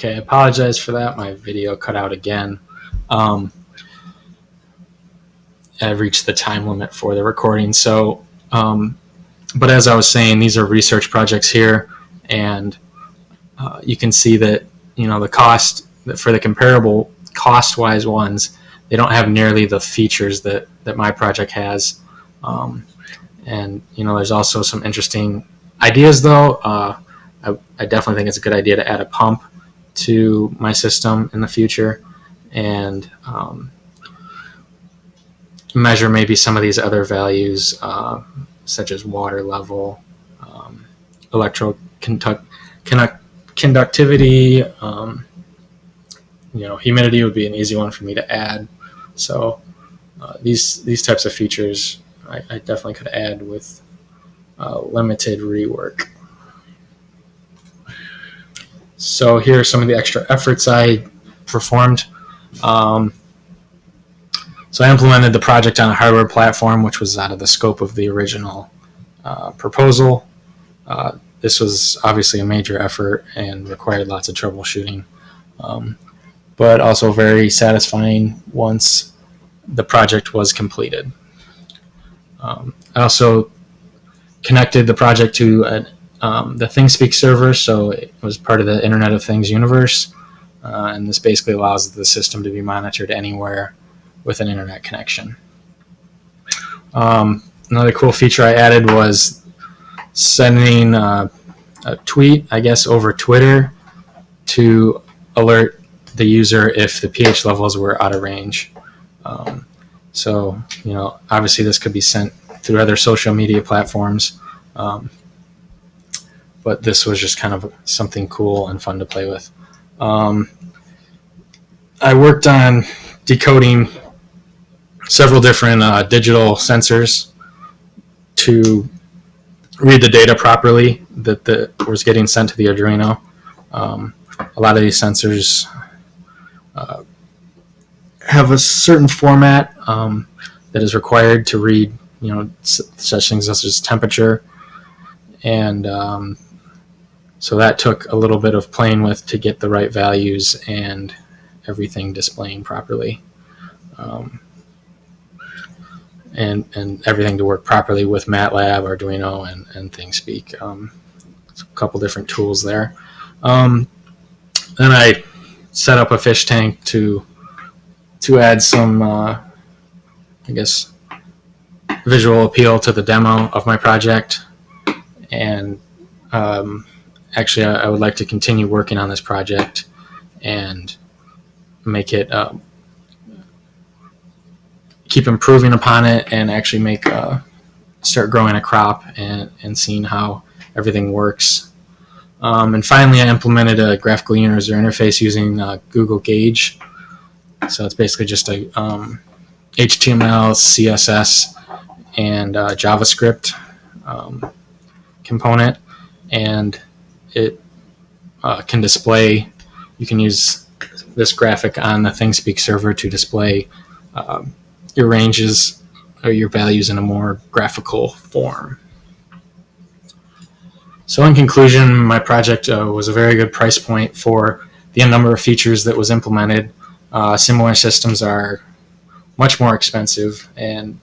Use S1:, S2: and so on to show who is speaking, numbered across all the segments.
S1: Okay, I apologize for that. My video cut out again. I've reached the time limit for the recording. So, but as I was saying, these are research projects here, and you can see that, the cost for the comparable cost-wise ones, they don't have nearly the features that my project has. And there's also some interesting ideas, though. I definitely think it's a good idea to add a pump to my system in the future, and measure maybe some of these other values, such as water level, conductivity. Humidity would be an easy one for me to add. So these types of features I definitely could add with limited rework. So here are some of the extra efforts I performed. So I implemented the project on a hardware platform, which was out of the scope of the original proposal. This was obviously a major effort and required lots of troubleshooting, but also very satisfying once the project was completed. I also connected the project to the ThingSpeak server, so it was part of the Internet of Things universe, and this basically allows the system to be monitored anywhere with an internet connection. Another cool feature I added was sending a tweet, I guess, over Twitter to alert the user if the pH levels were out of range. So, obviously this could be sent through other social media platforms, but this was just kind of something cool and fun to play with. I worked on decoding several different digital sensors to read the data properly that was getting sent to the Arduino. A lot of these sensors have a certain format that is required to read, such things as temperature, and so that took a little bit of playing with to get the right values and everything displaying properly. And everything to work properly with MATLAB, Arduino, and ThingSpeak. It's a couple different tools there. Then I set up a fish tank to add some, visual appeal to the demo of my project. And actually, I would like to continue working on this project and make it keep improving upon it, and actually start growing a crop and seeing how everything works. And finally, I implemented a graphical user interface using Google Gauge. So it's basically just a HTML, CSS, and JavaScript component, and it can display. You can use this graphic on the ThingSpeak server to display your ranges or your values in a more graphical form. So in conclusion, my project was a very good price point for the number of features that was implemented. Similar systems are much more expensive and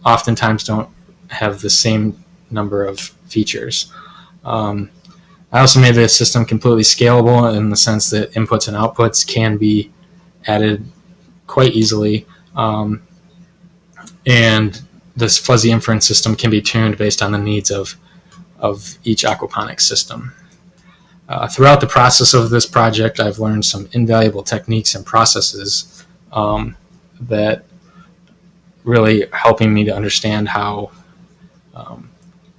S1: oftentimes don't have the same number of features. I also made the system completely scalable in the sense that inputs and outputs can be added quite easily. And this fuzzy inference system can be tuned based on the needs of each aquaponics system. Throughout the process of this project, I've learned some invaluable techniques and processes that really helping me to understand how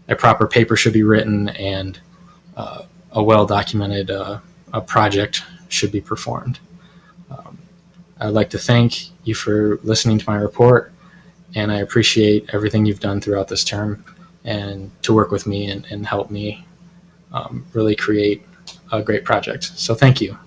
S1: a proper paper should be written and a well-documented a project should be performed. I'd like to thank you for listening to my report, and I appreciate everything you've done throughout this term and to work with me and help me really create a great project. So thank you.